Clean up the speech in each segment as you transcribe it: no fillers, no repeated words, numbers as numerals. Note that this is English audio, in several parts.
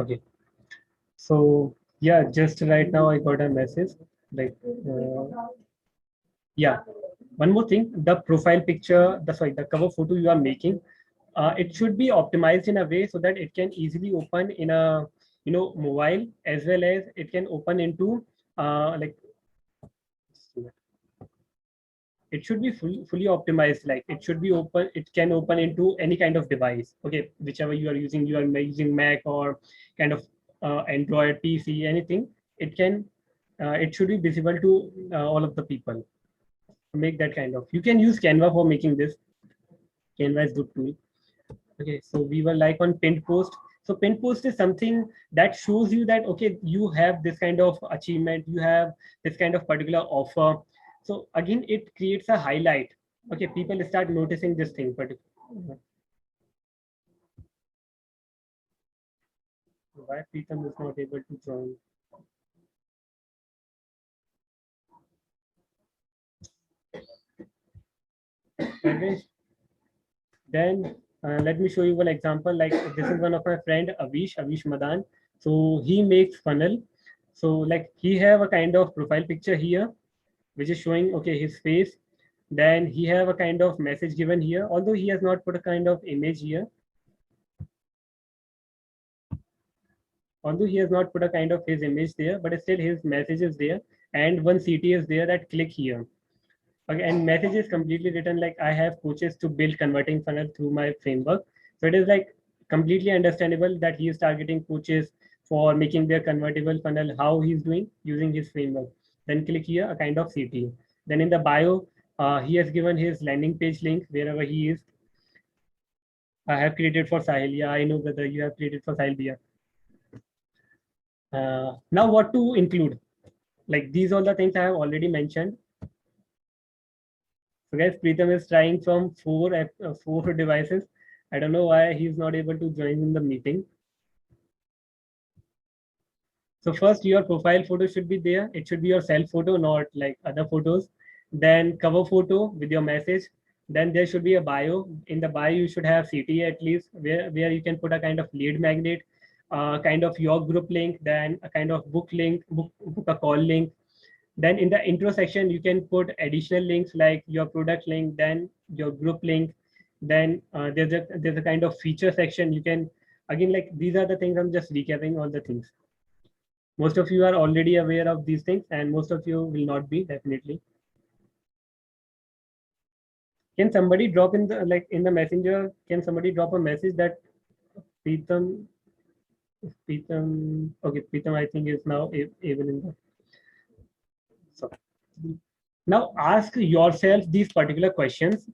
Okay. So yeah, just right now I got a message like yeah. One more thing, the profile picture, the cover photo you are making, it should be optimized in a way so that it can easily open in a mobile, as well as it can open into like it should be fully optimized. Like it should be open, it can open into any kind of device. Okay, whichever you are using Mac or kind of Android PC, anything. It can it should be visible to all of the people. Make that kind of, you can use Canva for making this. Canva is good tool. Okay, so we were like on pinned post. So pinned post is something that shows you that okay, you have this kind of achievement, you have this kind of particular offer. So again, it creates a highlight. Okay, people start noticing this thing. But why Preetham is not able to join? Parvesh, then let me show you one example. Like this is one of my friend Avish Madan. So he makes funnel. So like he have a kind of profile picture here, which is showing okay his face. Then he have a kind of message given here, although he has not put a kind of image here. Although he has not put a kind of his image there, but still his message is there, and one CT is there that click here. Okay, and message is completely written like I have coaches to build converting funnel through my framework. So it is like completely understandable that he is targeting coaches for making their convertible funnel. How he's doing using his framework. Then click here a kind of CT. Then in the bio, he has given his landing page link wherever he is. I have created for Sahil. Yeah, I know whether you have created for Sahil Bia. Now what to include? Like these all the things I have already mentioned. So guys, Preetham is trying from four devices. I don't know why he's not able to join in the meeting. So first, your profile photo should be there. It should be your self photo, not like other photos. Then cover photo with your message. Then there should be a bio. In the bio, you should have CTA at least, where you can put a kind of lead magnet, kind of your group link, then a kind of book link, book a call link. Then in the intro section, you can put additional links like your product link, then your group link. Then there's a kind of feature section. You can again like these are the things I'm just recapping all the things. Most of you are already aware of these things, and most of you will not be definitely. Can somebody drop in the like in the messenger? Can somebody drop a message that Preetham, okay, Preetham, I think is now able in the. So now ask yourself these particular questions.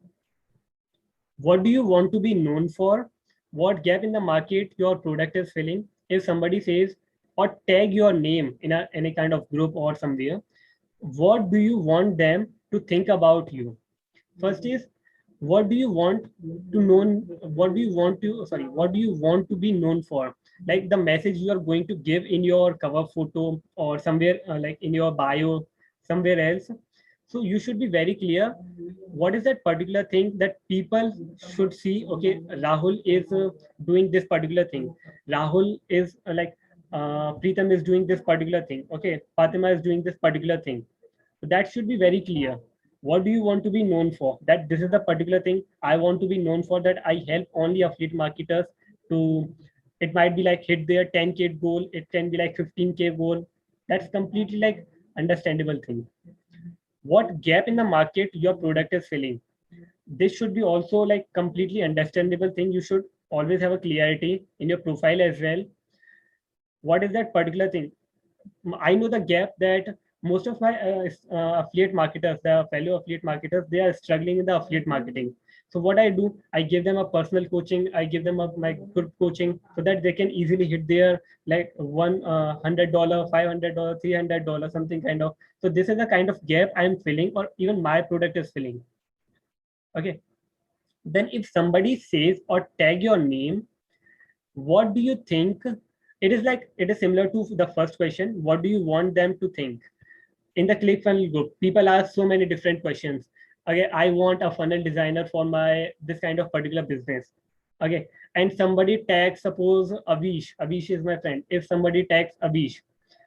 What do you want to be known for? What gap in the market your product is filling? If somebody says or tag your name in a any kind of group or somewhere, what do you want them to think about you? First is what do you want to know? What do you want to sorry? What do you want to be known for? Like the message you are going to give in your cover photo or somewhere like in your bio, somewhere else. So you should be very clear what is that particular thing that people should see. Okay, Rahul is doing this particular thing. Rahul is Preetham is doing this particular thing. Okay, Fatima is doing this particular thing. So that should be very clear. What do you want to be known for? That this is the particular thing I want to be known for, that I help only affiliate marketers to, it might be like hit their 10K goal, it can be like 15K goal. That's completely like understandable thing. What gap in the market your product is filling, this should be also like completely understandable thing. You should always have a clarity in your profile as well. What is that particular thing? I know the gap that most of my affiliate marketers, the fellow affiliate marketers, they are struggling in the affiliate marketing. So what I do, I give them a personal coaching, I give them my group coaching so that they can easily hit their like $100, $500, $300, something kind of. So this is the kind of gap I'm filling, or even my product is filling. Okay. Then if somebody says or tag your name, what do you think? It is like it is similar to the first question. What do you want them to think? In the ClickFunnels group, people ask so many different questions. Okay, I want a funnel designer for my this kind of particular business. Okay, and somebody tags, suppose Avish is my friend. If somebody tags Avish,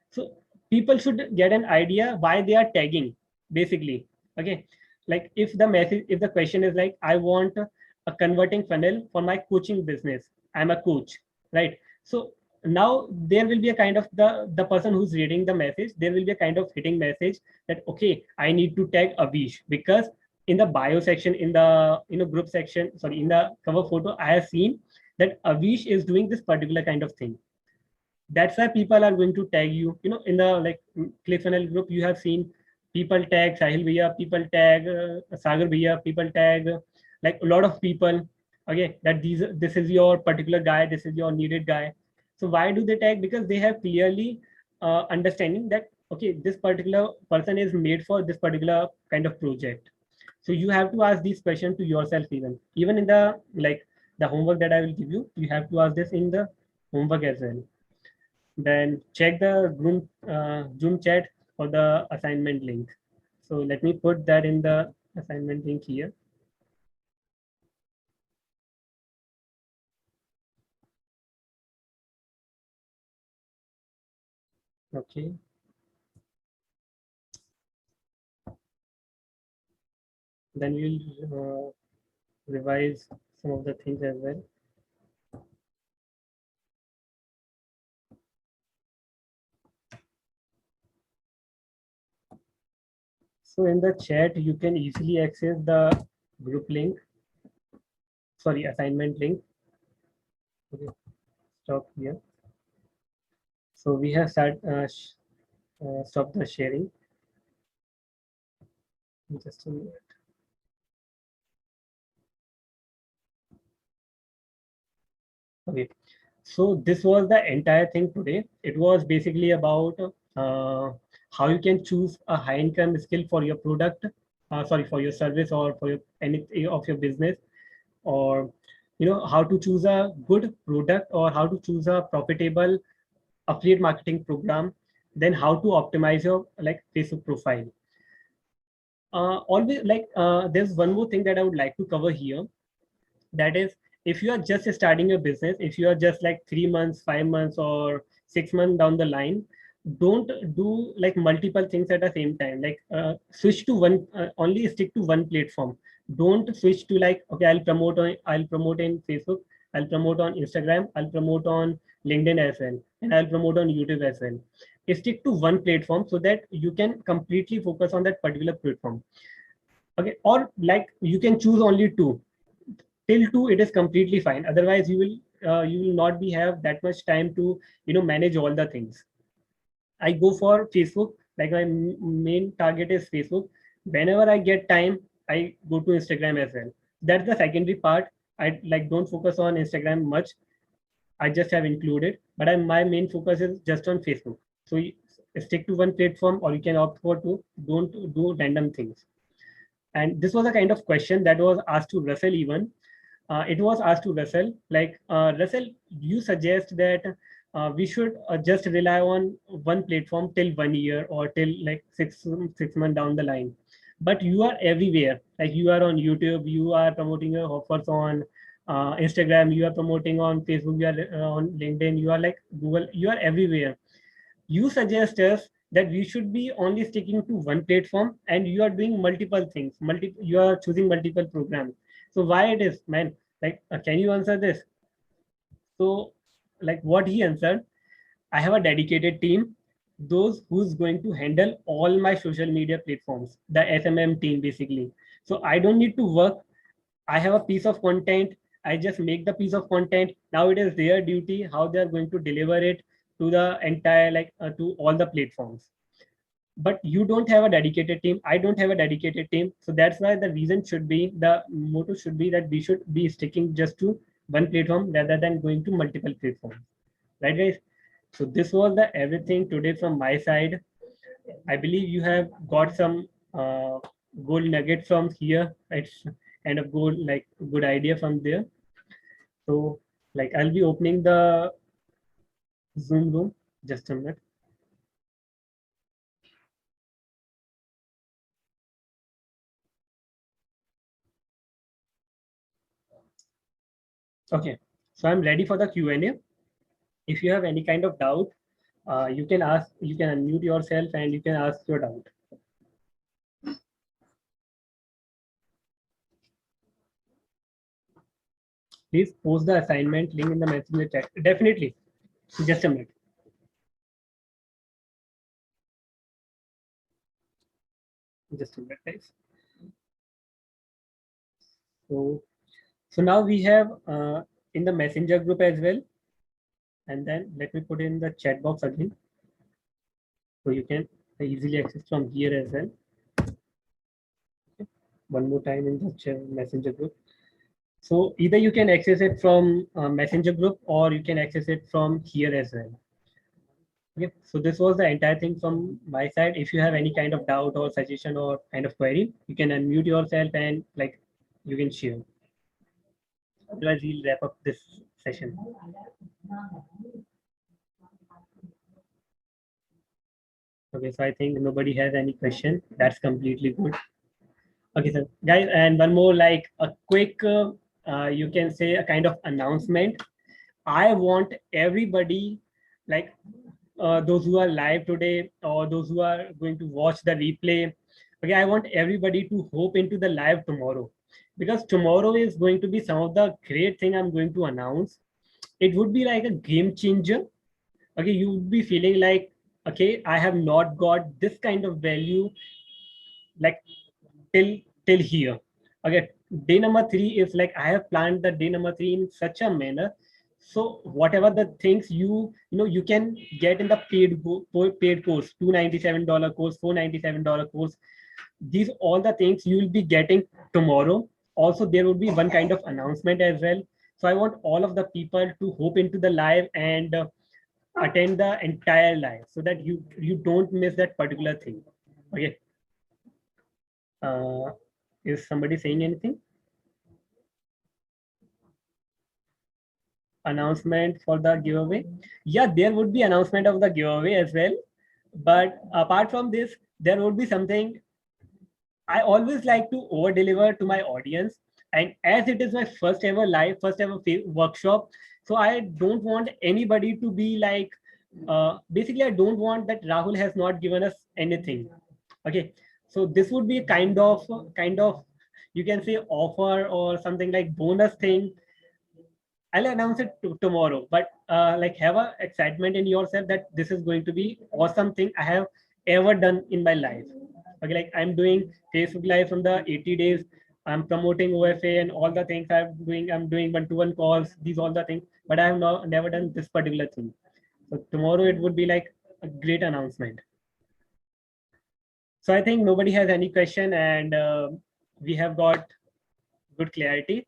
so people should get an idea why they are tagging, basically. Okay, like if the question is like, I want a converting funnel for my coaching business, I'm a coach, right? So now there will be a kind of the person who's reading the message, there will be a kind of hitting message that, okay, I need to tag Avish, because in the bio section, in the group section, sorry, in the cover photo, I have seen that Avish is doing this particular kind of thing. That's why people are going to tag you. In the like ClickFunnels group, you have seen people tag Sahil Bhaiya, people tag Sagar Bhaiya, people tag like a lot of people. Okay, that this is your particular guy, this is your needed guy. So why do they tag? Because they have clearly understanding that, okay, this particular person is made for this particular kind of project. So you have to ask these questions to yourself. Even in the like the homework that I will give you, you have to ask this in the homework as well. Then check the Zoom chat for the assignment link. So let me put that in the assignment link here. Okay. Then we'll revise some of the things as well. So in the chat, you can easily access the group link, sorry, assignment link. Okay, stop here. So we have stopped the sharing. Just a minute. Okay. So this was the entire thing today. It was basically about how you can choose a high income skill for your product, sorry, for your service, or for your any of your business, or how to choose a good product, or how to choose a profitable affiliate marketing program, then how to optimize your like Facebook profile. Always like there's one more thing that I would like to cover here. That is, if you are just starting your business, if you are just like 3 months, 5 months, or 6 months down the line, don't do like multiple things at the same time. Like switch to one, only stick to one platform. Don't switch to like, okay, I'll promote in Facebook, I'll promote on Instagram, I'll promote on LinkedIn as well, and I'll promote on YouTube as well. Stick to one platform so that you can completely focus on that particular platform. Okay, or like you can choose only two. Till two, it is completely fine. Otherwise you will not be have that much time to manage all the things. I go for Facebook, like my main target is Facebook. Whenever I get time, I go to Instagram as well. That's the secondary part. I like don't focus on Instagram much. I just have included, but my main focus is just on Facebook. So stick to one platform, or you can opt for two. Don't do random things. And this was a kind of question that was asked to Russell even. It was asked to Russell, like, Russell, you suggest that we should just rely on one platform till 1 year, or till like six months down the line. But you are everywhere. Like you are on YouTube, you are promoting your offers on Instagram, you are promoting on Facebook, you are on LinkedIn, you are like Google, you are everywhere. You suggest us that we should be only sticking to one platform, and you are doing multiple things, you are choosing multiple programs. So why it is, man? Like, can you answer this? So like what he answered, I have a dedicated team, those who's going to handle all my social media platforms, the SMM team basically. So I don't need to work. I have a piece of content. I just make the piece of content. Now it is their duty how they are going to deliver it to the entire to all the platforms. But you don't have a dedicated team. I don't have a dedicated team. So that's why the motto should be that we should be sticking just to one platform rather than going to multiple platforms. Right, guys? So this was the everything today from my side. I believe you have got some gold nugget from here. It's kind of good idea from there. So like I'll be opening the Zoom room. Just a minute. Okay, so I'm ready for the Q&A. If you have any kind of doubt, you can ask, you can unmute yourself and you can ask your doubt. Please post the assignment link in the messenger chat. Definitely. Just a minute. Just a minute, guys. So now we have in the messenger group as well. And then let me put in the chat box again. So you can easily access from here as well. Okay. One more time in the messenger group. So either you can access it from messenger group or you can access it from here as well. Okay, so this was the entire thing from my side. If you have any kind of doubt or suggestion or kind of query, you can unmute yourself and like you can share. Otherwise, we'll wrap up this session. Okay, so I think nobody has any question. That's completely good. Okay, so guys, and one more like a quick, you can say a kind of announcement. I want everybody, like those who are live today or those who are going to watch the replay. Okay, I want everybody to hope into the live tomorrow because tomorrow is going to be some of the great thing I'm going to announce. It would be like a game changer. Okay, you would be feeling like, okay, I have not got this kind of value like till till here. Okay, day number 3 is like I have planned the day number 3 in such a manner. So whatever the things you know you can get in the paid course, $297 course, $497 course, these all the things you will be getting tomorrow. Also there will be one kind of announcement as well. So I want all of the people to hope into the live and attend the entire live so that you don't miss that particular thing. Okay. uh, is somebody saying anything? Announcement for the giveaway? Yeah, there would be announcement of the giveaway as well. But apart from this, there would be something. I always like to over deliver to my audience. And as it is my first ever live, first ever workshop, so I don't want anybody to be like, basically, I don't want that Rahul has not given us anything. Okay. So this would be kind of, you can say offer or something like bonus thing. I'll announce it tomorrow, but like have a excitement in yourself that this is going to be awesome thing I have ever done in my life. Okay, like I'm doing Facebook Live from the 80 days. I'm promoting OFA and all the things I'm doing. I'm doing one-to-one calls, these all the things, but I have never done this particular thing. So tomorrow it would be like a great announcement. So I think nobody has any question and we have got good clarity.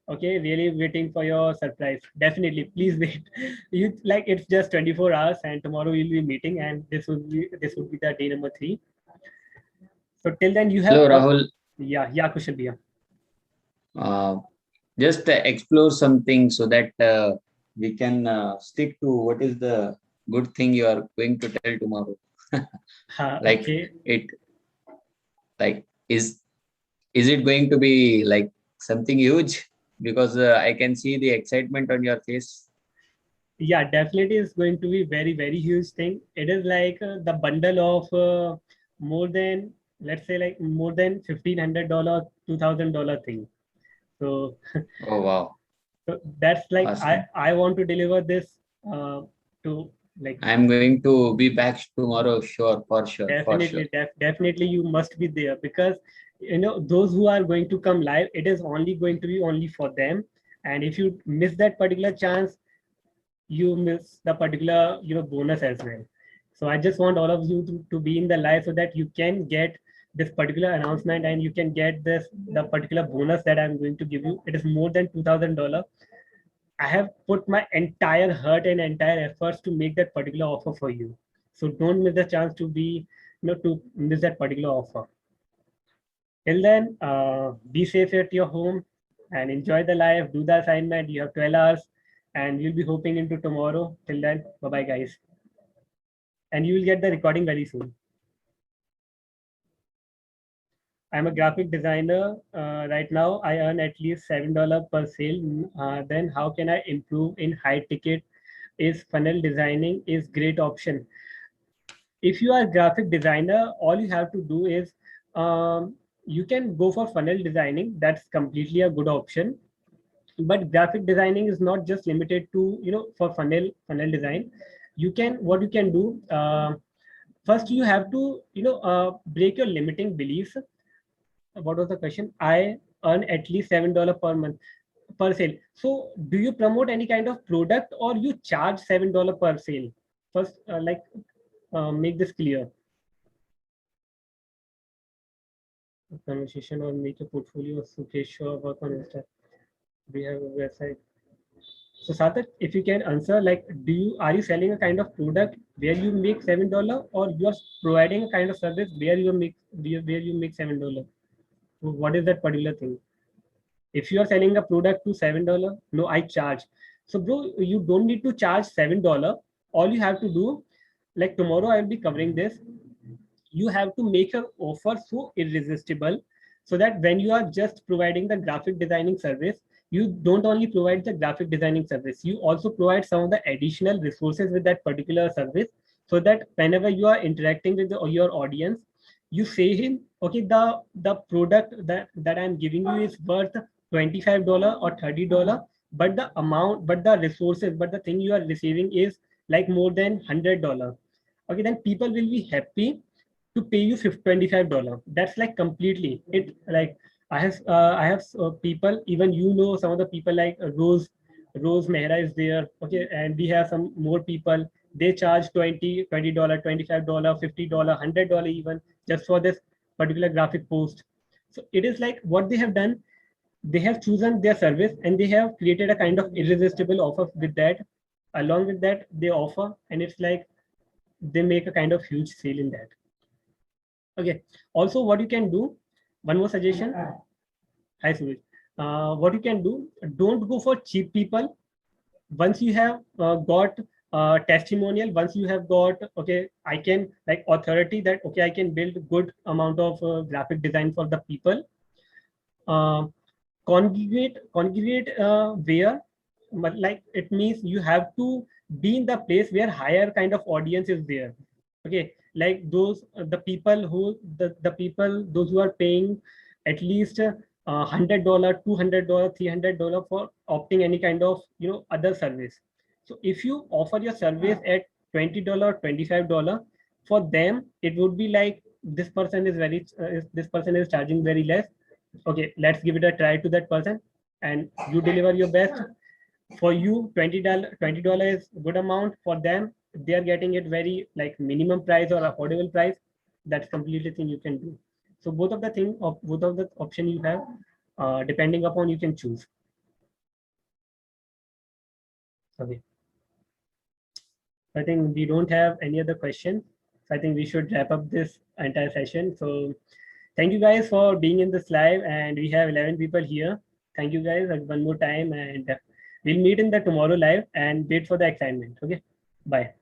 Okay, really waiting for your surprise. Definitely, please wait. You like it's just 24 hours, and tomorrow we'll be meeting, and this would be the day number 3. So till then, you have Hello, Rahul. Yeah, Kushal bhaiya. Just explore something so that we can stick to what is the good thing you are going to tell tomorrow. Like Okay. it, like is it going to be like something huge? Because I can see the excitement on your face. Yeah, definitely is going to be very huge thing. It is like the bundle of more than, let's say, like more than $1,500, $2,000 thing. So Oh wow, so that's like awesome! I want to deliver this to like I'm going to be back tomorrow, sure, for sure. definitely you must be there because those who are going to come live, it is only going to be only for them. And if you miss that particular chance, you miss the particular bonus as well. So I just want all of you to be in the live so that you can get this particular announcement and you can get the particular bonus that I'm going to give you. It is more than $2,000. I have put my entire heart and entire efforts to make that particular offer for you. So don't miss the chance to to miss that particular offer. Till then, be safe at your home and enjoy the life. Do the assignment. You have 12 hours, and we'll be hoping into tomorrow. Till then, bye bye, guys. And you will get the recording very soon. I'm a graphic designer. Right now, I earn at least $7 per sale. Then how can I improve in high ticket? Is funnel designing is great option. If you are a graphic designer, all you have to do is you can go for funnel designing. That's completely a good option. But graphic designing is not just limited to, for funnel design. You can, what you can do, first you have to, break your limiting beliefs. What was the question? I earn at least $7 per month per sale. So do you promote any kind of product or you charge $7 per sale? First, make this clear. A conversation or make a portfolio. Okay, sure, work on Insta. We have a website. So Sarthak, if you can answer, like, are you selling a kind of product where you make $7, or you are providing a kind of service where you make $7? What is that particular thing? If you are selling a product to $7, no, I charge. So bro, you don't need to charge $7. All you have to do, like tomorrow I'll be covering this. You have to make your offer so irresistible so that when you are just providing the graphic designing service, you don't only provide the graphic designing service, you also provide some of the additional resources with that particular service, so that whenever you are interacting with your audience, you say him, okay, the product that I'm giving you is worth $25 or $30, but the amount, but the resources, but the thing you are receiving is like more than $100. Okay, then people will be happy to pay you $25. That's like completely it. Like I have people, even some of the people like Rose Mehra is there. Okay, and we have some more people. They charge $20, $25, $50, $100 even just for this particular graphic post. So it is like what they have done. They have chosen their service and they have created a kind of irresistible offer with that. Along with that, they offer, and it's like they make a kind of huge sale in that. Okay. Also, what you can do, one more suggestion. Hi, Suraj. What you can do, don't go for cheap people. Once you have got testimonial, once you have got, okay, I can like authority that, okay, I can build good amount of graphic design for the people. Uh, congregate where, but like it means you have to be in the place where higher kind of audience is there. Okay, like those the people who the people those who are paying at least $100, $200, $300 for opting any kind of other service. So if you offer your service at $20, $25, for them it would be like this person is this person is charging very less. Okay, let's give it a try to that person, and you deliver your best. For you, $20 is good amount. For them, they are getting it very like minimum price or affordable price. That's completely thing you can do. So both of the option you have, depending upon, you can choose. Okay, I think we don't have any other questions. So I think we should wrap up this entire session. So thank you guys for being in this live, and we have 11 people here. Thank you guys one more time, and we'll meet in the tomorrow live and wait for the excitement. Okay, bye.